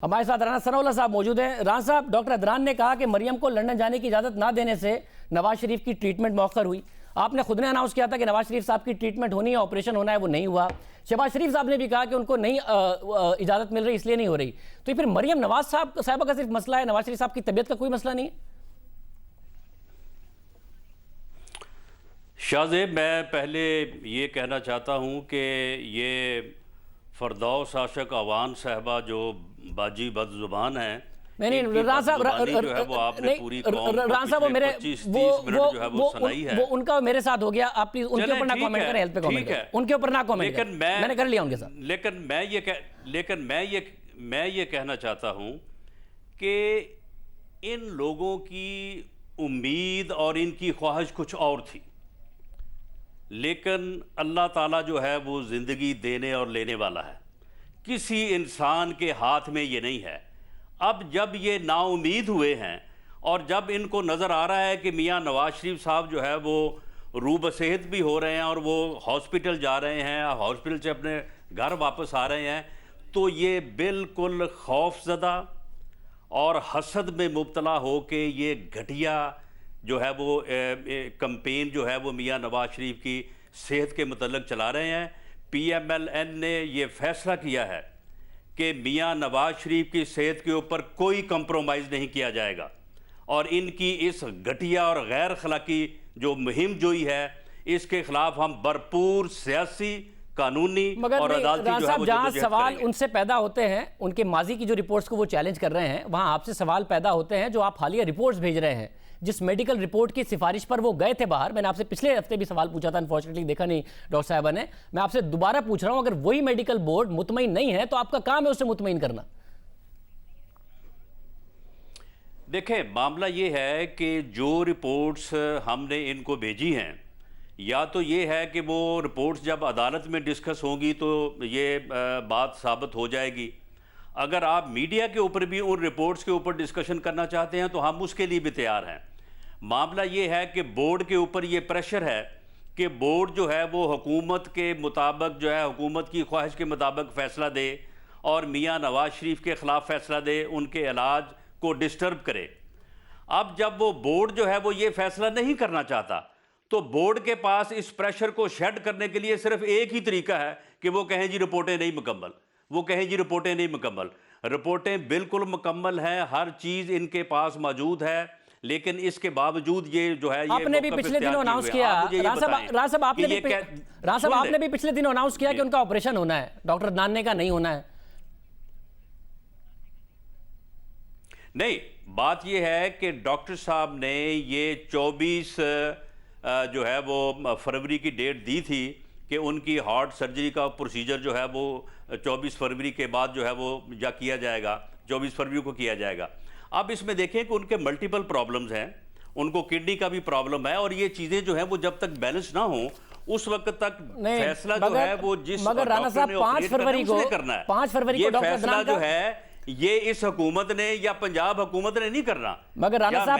हमारे साथ राना सनाउल्लाह साहब मौजूद हैं। राना साहब, डॉक्टर अदनान ने कहा कि मरियम को लंदन जाने की इजाज़त ना देने से नवाज शरीफ की ट्रीटमेंट मौखर हुई। आपने खुद ने अनाउंस किया था कि नवाज शरीफ साहब की ट्रीटमेंट होनी है, ऑपरेशन होना है, वो नहीं हुआ। शहबाज शरीफ साहब ने भी कहा कि उनको नहीं इजाज़त मिल रही, इसलिए नहीं हो रही। तो फिर मरियम नवाज साहबा का सिर्फ मसला है, नवाज शरीफ साहब की तबीयत का कोई मसला नहीं है? शाहजेब, मैं पहले ये कहना चाहता हूँ कि ये फरदौस आशक अवान साहबा जो बाजी बदजुबान हैं, नहीं राना साहब, जो है वो आपने पूरी राना साहब वो मेरे 25-30 मिनट जो है वो सुनाई है। वो उनका मेरे साथ हो गया। आप प्लीज उनके ऊपर ना कमेंट करें, हेल्थ पे कमेंट करें, उनके ऊपर ना कमेंट करें। मैंने कर लिया उनके साथ। लेकिन मैं ये कहना चाहता हूँ कि इन लोगों की उम्मीद और इनकी ख्वाहिश कुछ और थी, लेकिन अल्लाह ताला जो है वो ज़िंदगी देने और लेने वाला है। किसी इंसान के हाथ में ये नहीं है। अब जब ये नाउमीद हुए हैं और जब इनको नज़र आ रहा है कि मियाँ नवाज शरीफ साहब जो है वो रूबसेहत भी हो रहे हैं और वो हॉस्पिटल जा रहे हैं, हॉस्पिटल से अपने घर वापस आ रहे हैं, तो ये बिल्कुल खौफज़दा और हसद में मुब्तला हो के ये घटिया जो है वो कंपेन जो है वो मियाँ नवाज शरीफ की सेहत के मतलब चला रहे हैं। PMLN ने ये फैसला किया है कि मियाँ नवाज शरीफ की सेहत के ऊपर कोई कंप्रोमाइज़ नहीं किया जाएगा और इनकी इस घटिया और गैर अखलाकी जो मुहिम जोई है, इसके खिलाफ हम भरपूर सियासी, कानूनी और अदालती जो है वो जहां सवाल उनसे पैदा होते हैं, उनके माजी की जो रिपोर्ट्स को वो चैलेंज कर रहे हैं, वहां आपसे सवाल पैदा होते हैं जो आप हालिया रिपोर्ट्स भेज रहे हैं। जिस मेडिकल रिपोर्ट की सिफारिश पर वो गए थे बाहर, मैंने आपसे पिछले हफ्ते भी सवाल पूछा था, अनफॉर्चुनेटली देखा नहीं डॉक्टर साहबा ने। मैं आपसे दोबारा पूछ रहा हूं, अगर वही मेडिकल बोर्ड मुतमईन नहीं है तो आपका काम है उससे मुतमईन करना। देखें, मामला ये है कि जो रिपोर्ट्स हमने इनको भेजी हैं, या तो ये है कि वो रिपोर्ट्स जब अदालत में डिस्कस होंगी तो ये बात साबित हो जाएगी। अगर आप मीडिया के ऊपर भी उन रिपोर्ट्स के ऊपर डिस्कशन करना चाहते हैं तो हम उसके लिए भी तैयार हैं। मामला ये है कि बोर्ड के ऊपर ये प्रेशर है कि बोर्ड जो है वो हुकूमत के मुताबिक जो है, हुकूमत की ख्वाहिश के मुताबिक फ़ैसला दे और मियाँ नवाज शरीफ के ख़िलाफ़ फ़ैसला दे, उनके इलाज को डिस्टर्ब करे। अब जब वो बोर्ड जो है वो ये फ़ैसला नहीं करना चाहता, तो बोर्ड के पास इस प्रेशर को शेड करने के लिए सिर्फ एक ही तरीका है कि वो कहें जी रिपोर्टें नहीं मुकम्मल, वो कहें जी रिपोर्टें नहीं मुकम्मल। रिपोर्टें बिल्कुल मुकम्मल हैं, हर चीज़ इनके पास मौजूद है, लेकिन इसके बावजूद ये जो है, आपने भी पिछले दिनों अनाउंस किया, राना साहब आपने भी पिछले दिनों अनाउंस किया कि उनका ऑपरेशन होना है, डॉक्टर अदनान ने कहा नहीं होना है। नहीं, बात ये है कि डॉक्टर साहब ने ये 24 जो है वो फरवरी की डेट दी थी कि उनकी हार्ट सर्जरी का प्रोसीजर जो है वो 24 फरवरी के बाद जो है वो या किया जाएगा, 24 फरवरी को किया जाएगा। अब इसमें देखें कि उनके मल्टीपल प्रॉब्लम्स हैं, उनको किडनी का भी प्रॉब्लम है और ये चीज़ें जो हैं वो जब तक बैलेंस ना हो उस वक्त तक फैसला जो है वो जिस डॉक्टर ने 5 फरवरी को करना है, 5 फरवरी को डॉक्टर फैसला जो है ये इस हुकूमत ने या पंजाब हुकूमत ने नहीं करना। मगर राना साहब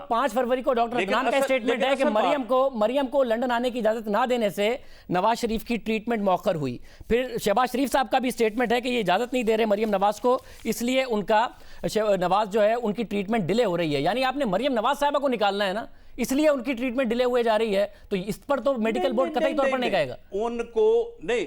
5 फरवरी को डॉक्टर अदनान का स्टेटमेंट है कि मरियम को लंदन आने की इजाजत ना देने से नवाज शरीफ की ट्रीटमेंट मौखर हुई। फिर शहबाज शरीफ साहब का भी स्टेटमेंट है कि ये इजाजत नहीं दे रहे मरियम नवाज को, इसलिए उनका नवाज जो है उनकी ट्रीटमेंट डिले हो रही है। यानी आपने मरियम नवाज साहबा को निकालना है ना, इसलिए उनकी ट्रीटमेंट डिले हुए जा रही है। तो इस पर तो मेडिकल बोर्ड कतई तौर पर नहीं कहेगा। उनको नहीं,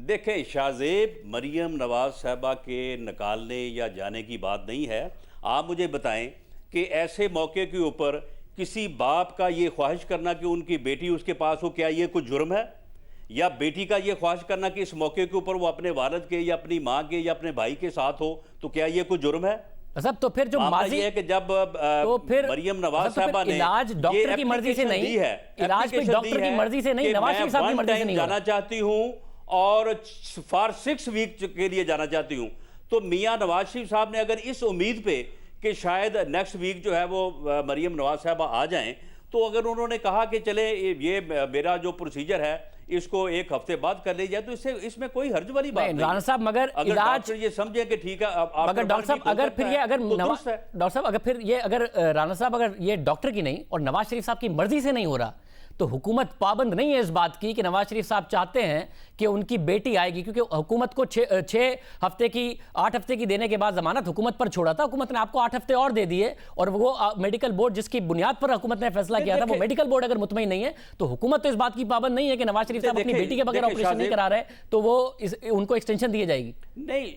देखें शाहजेब, मरियम नवाज साहबा के निकालने या जाने की बात नहीं है। आप मुझे बताएं कि ऐसे मौके के ऊपर किसी बाप का ये ख्वाहिश करना कि उनकी बेटी उसके पास हो, क्या ये कुछ जुर्म है? या बेटी का ये ख्वाहिश करना कि इस मौके के ऊपर वो अपने वालिद के या अपनी माँ के या अपने भाई के साथ हो, तो क्या ये कुछ जुर्म है? सब तो फिर जो माजी है कि जब तो फिर मरियम नवाज साहबा ने इलाज डॉक्टर की मर्जी से नहीं है, इलाज डॉक्टर की मर्जी से नहीं, नवाज शरीफ साहब की मर्जी से नहीं जाना चाहती हूँ और फॉर 6 वीक के लिए जाना चाहती हूँ, तो मियाँ नवाज शरीफ साहब ने अगर इस उम्मीद पे कि शायद नेक्स्ट वीक जो है वो मरियम नवाज साहबा आ जाएं, तो अगर उन्होंने कहा कि चले ये मेरा जो प्रोसीजर है इसको 1 हफ्ते बाद कर लिया जाए, तो इसमें कोई हर्ज वाली बात नहीं। राना साहब मगर अगर इलाज ये समझे कि ठीक है, अगर डॉक्टर साहब अगर फिर ये अगर डॉक्टर साहब अगर फिर ये अगर राना साहब अगर ये डॉक्टर की नहीं और नवाज शरीफ साहब की मर्जी से नहीं हो रहा, तो हुकूमत पाबंद नहीं है इस बात की कि नवाज शरीफ साहब चाहते हैं कि उनकी बेटी आएगी, क्योंकि हुकूमत को 6 हफ्ते की 8 हफ्ते की देने के बाद जमानत हुकूमत पर छोड़ा था, हुकूमत ने आपको 8 हफ्ते और दे दिए, और वो मेडिकल बोर्ड जिसकी बुनियाद पर हुकूमत ने फैसला किया था, वो मेडिकल बोर्ड अगर मुतमईन नहीं है तो हुकूमत तो इस बात की पाबंद नहीं है कि नवाज शरीफ साहब अपनी बेटी के बगैर ऑपरेशन नहीं करा रहे तो वो उनको एक्सटेंशन दी जाएगी। नहीं,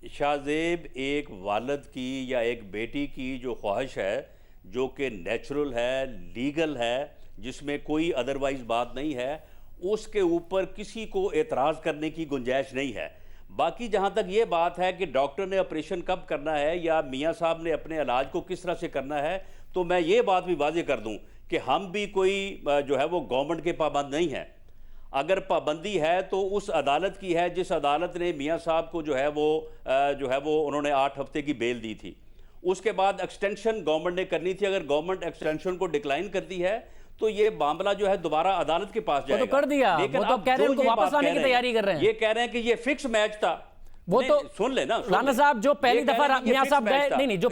शाहजेब एक वालिद की या एक बेटी की जो ख्वाहिश है, जो कि नेचुरल है, लीगल है, जिसमें कोई अदरवाइज बात नहीं है, उसके ऊपर किसी को एतराज़ करने की गुंजाइश नहीं है। बाकी जहाँ तक ये बात है कि डॉक्टर ने ऑपरेशन कब करना है या मियाँ साहब ने अपने इलाज को किस तरह से करना है, तो मैं ये बात भी वाज़ेह कर दूँ कि हम भी कोई जो है वो गवर्नमेंट के पाबंद नहीं है। अगर पाबंदी है तो उस अदालत की है जिस अदालत ने मियाँ साहब को जो है वो उन्होंने 8 हफ्ते की बेल दी थी। उसके बाद एक्सटेंशन गवर्नमेंट ने करनी थी। अगर गवर्नमेंट एक्सटेंशन को डिक्लाइन करती है तो ये मामला जो है दोबारा अदालत के पास जाएगा। वो तो कर दिया, लेकिन वो तो कह रहे हैं उनको वापस लाने की तैयारी कर रहे हैं। ये कह रहे हैं कि ये फिक्स मैच था। वो तो सुन ले ना राना साहब, जो पहली दफा मियां साहब गए, नहीं जो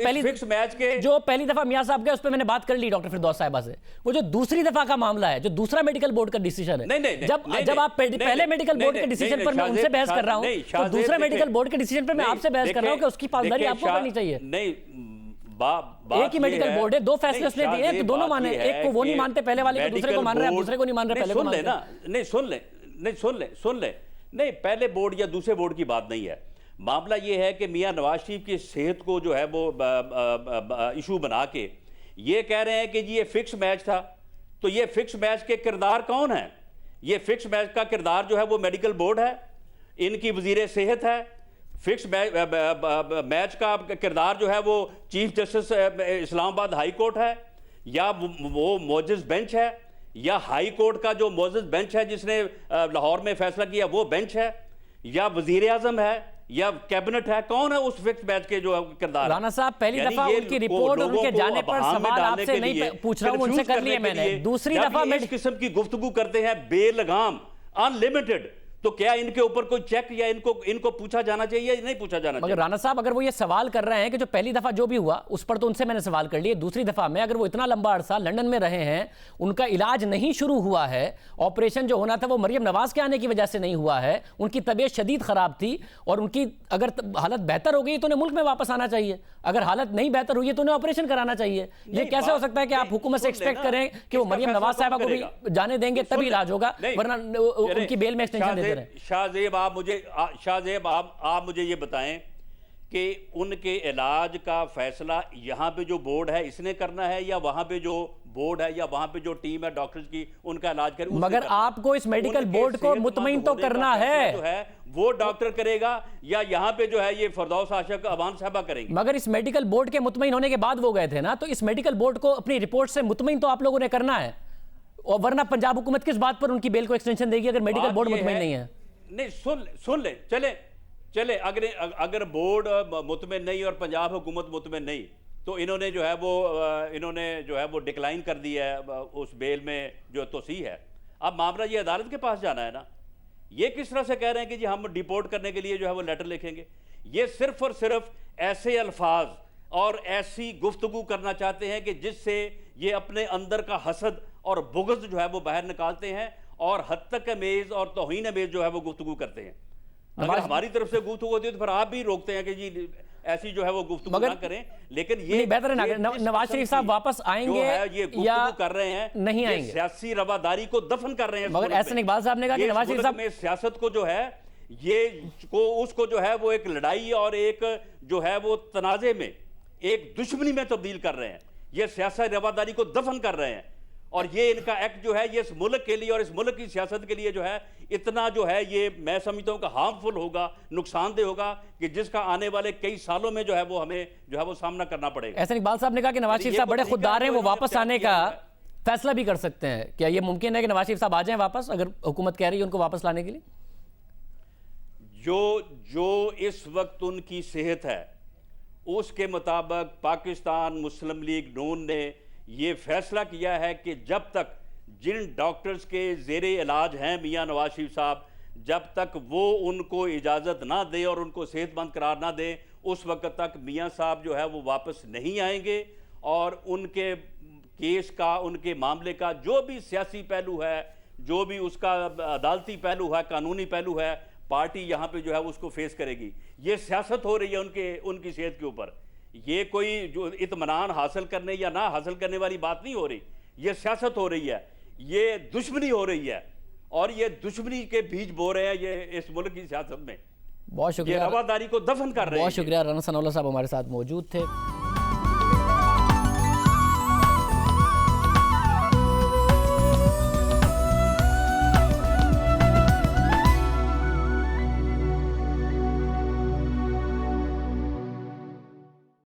पहली दफा मियां साहब गए उस पर मैंने बात कर ली डॉक्टर फिरदौस साहिबा से। वो जो दूसरी दफा का मामला है, जो दूसरा मेडिकल बोर्ड का डिसीजन है, जब आप पहले मेडिकल बोर्ड के डिसीजन पर मैं उनसे बहस कर रहा हूं, तो दूसरे मेडिकल बोर्ड के डिसीजन पर मैं आपसे बहस कर रहा हूं कि उसकी पासदारी आपको करनी चाहिए। नहीं, एक ही मेडिकल बोर्ड है, 2 फैसले उसने दिए हैं, तो दोनों माने, एक को वो नहीं मानते पहले वाले को, दूसरे को मान रहे हैं, दूसरे को नहीं मान रहे पहले को मान रहे हैं। नहीं, सुन ले, नहीं, पहले बोर्ड या दूसरे बोर्ड की बात नहीं है। मामला ये है कि मियां नवाज शरीफ की सेहत को जो है वो इशू बना के ये कह रहे हैं कि जी ये फिक्स मैच था। तो ये फिक्स मैच के किरदार कौन है? ये फिक्स मैच का किरदार जो है वो मेडिकल बोर्ड है, इनकी वजीर सेहत है। फिक्स मैच का किरदार जो है वो chief justice Islamabad high court है, या वो मोजिज बेंच है, या हाई कोर्ट का जो मोजिज बेंच है जिसने लाहौर में फैसला किया वो बेंच है, या वजीर आजम है, या कैबिनेट है। कौन है उस फिक्स मैच के जो किरदार? राना साहब, पहली दफा उनकी रिपोर्ट और उनके जाने पर सवाल आपसे नहीं पूछ रहा हूं, उनसे कर लिए मैंने। दूसरी दफा इस किस्म की गुफ्तगू करते हैं बेलगाम, अनलिमिटेड, तो क्या इनके ऊपर कोई चेक या इनको पूछा जाना चाहिए या नहीं पूछा जाना चाहिए? मगर राना साहब, अगर वो ये सवाल कर रहे हैं कि जो पहली दफा जो भी हुआ उस पर तो उनसे मैंने सवाल कर लिए, दूसरी दफा में अगर वो इतना लंबा अरसा लंदन में रहे हैं, उनका इलाज नहीं शुरू हुआ है, ऑपरेशन जो होना था वो मरियम नवाज के आने की वजह से नहीं हुआ है, उनकी तबीयत शदीद खराब थी, और उनकी अगर हालत बेहतर हो गई तो उन्हें मुल्क में वापस आना चाहिए, अगर हालत नहीं बेहतर हुई है तो उन्हें ऑपरेशन कराना चाहिए। ये कैसे हो सकता है कि आप हुकूमत से एक्सपेक्ट करें कि वो मरियम नवाज साहिबा को भी जाने देंगे तभी इलाज होगा, वरना उनकी बेल में एक्सटेंशन देते रहे? शाहजेब आप मुझे ये बताएं कि उनके इलाज का फैसला यहाँ पे जो बोर्ड है इसने करना है, या वहां पे जो बोर्ड है या वहां पे जो टीम है डॉक्टर्स की उनका इलाज करे? मगर आपको इस मेडिकल बोर्ड को मुतमईन तो करना है, जो है वो डॉक्टर करेगा, या यहाँ पे जो है ये फिरदौस आशिक अवान साहबा करेंगे? मगर इस मेडिकल बोर्ड के मुतमईन होने के बाद वो गए थे ना, तो इस मेडिकल बोर्ड को अपनी रिपोर्ट से मुतमईन तो आप लोगों ने करना है, और वरना पंजाब हुकूमत किस बात पर उनकी बेल को एक्सटेंशन देगी अगर मेडिकल बोर्ड मुतमईन नहीं है? नहीं, सुन ले, चले अगर बोर्ड मुतमिन नहीं और पंजाब हुकूमत मुतमिन नहीं, तो इन्होंने जो है वो डिक्लाइन कर दिया है उस बेल में जो तोसी है। अब मामला ये अदालत के पास जाना है ना। ये किस तरह से कह रहे हैं कि जी हम डिपोर्ट करने के लिए जो है वो लेटर लिखेंगे? ये सिर्फ और सिर्फ ऐसे अल्फाज और ऐसी गुफ्तगू करना चाहते हैं कि जिससे ये अपने अंदर का हसद और बुग़्ज़ जो है वो बाहर निकालते हैं, और हद तक अमेज और तौहीन अमेज जो है वो गुफ्तगू करते हैं। अगर हमारी तरफ से गुफ्तगू होती है तो फिर आप भी रोकते हैं कि जी ऐसी जो है वो गुफ्तगू ना करें। लेकिन ये बेहतर है ना, नवाज शरीफ साहब वापस आएंगे ये या कर रहे हैं, नहीं आएंगे, सियासी रवादारी को दफन कर रहे हैं। मगर एहसन इकबाल साहब ने कहा कि नवाज शरीफ साहब में सियासत को जो है उसको जो है वो एक लड़ाई और एक जो है वो तनाजे में एक दुश्मनी में तब्दील कर रहे हैं। ये सियासी रवादारी को दफन कर रहे हैं, और ये इनका एक्ट जो है ये इस मुल्क के लिए और इस मुल्क की सियासत के लिए जो है इतना जो है ये मैं समझता हूँ कि हार्मफुल होगा, नुकसानदेह होगा, कि जिसका आने वाले कई सालों में जो है वो हमें जो है वो सामना करना पड़ेगा। एहसन इकबाल साहब ने कहा कि नवाज शरीफ साहब बड़े खुददार हैं, वो वापस आने का फैसला भी कर सकते हैं। क्या ये मुमकिन है कि नवाज शरीफ साहब आ जाएं वापस, अगर हुकूमत कह रही है उनको वापस लाने के लिए? जो इस वक्त उनकी सेहत है उसके मुताबिक पाकिस्तान मुस्लिम लीग नून ने ये फैसला किया है कि जब तक जिन डॉक्टर्स के ज़ेरे इलाज हैं मियां नवाज शरीफ साहब, जब तक वो उनको इजाज़त ना दे और उनको सेहतमंद करार ना दे, उस वक्त तक मियां साहब जो है वो वापस नहीं आएंगे, और उनके केस का, उनके मामले का जो भी सियासी पहलू है, जो भी उसका अदालती पहलू है, कानूनी पहलू है, पार्टी यहाँ पे जो है उसको फेस करेगी। ये सियासत हो रही है उनकी सेहत के ऊपर। ये कोई जो इत्मीनान हासिल करने या ना हासिल करने वाली बात नहीं हो रही, ये सियासत हो रही है, ये दुश्मनी हो रही है, और ये दुश्मनी के बीज बो रहे हैं ये इस मुल्क की सियासत में। बहुत शुक्रिया, ये रवादारी को दफन कर रहे हैं। बहुत शुक्रिया राना सनाउल्लाह साहब हमारे साथ मौजूद थे।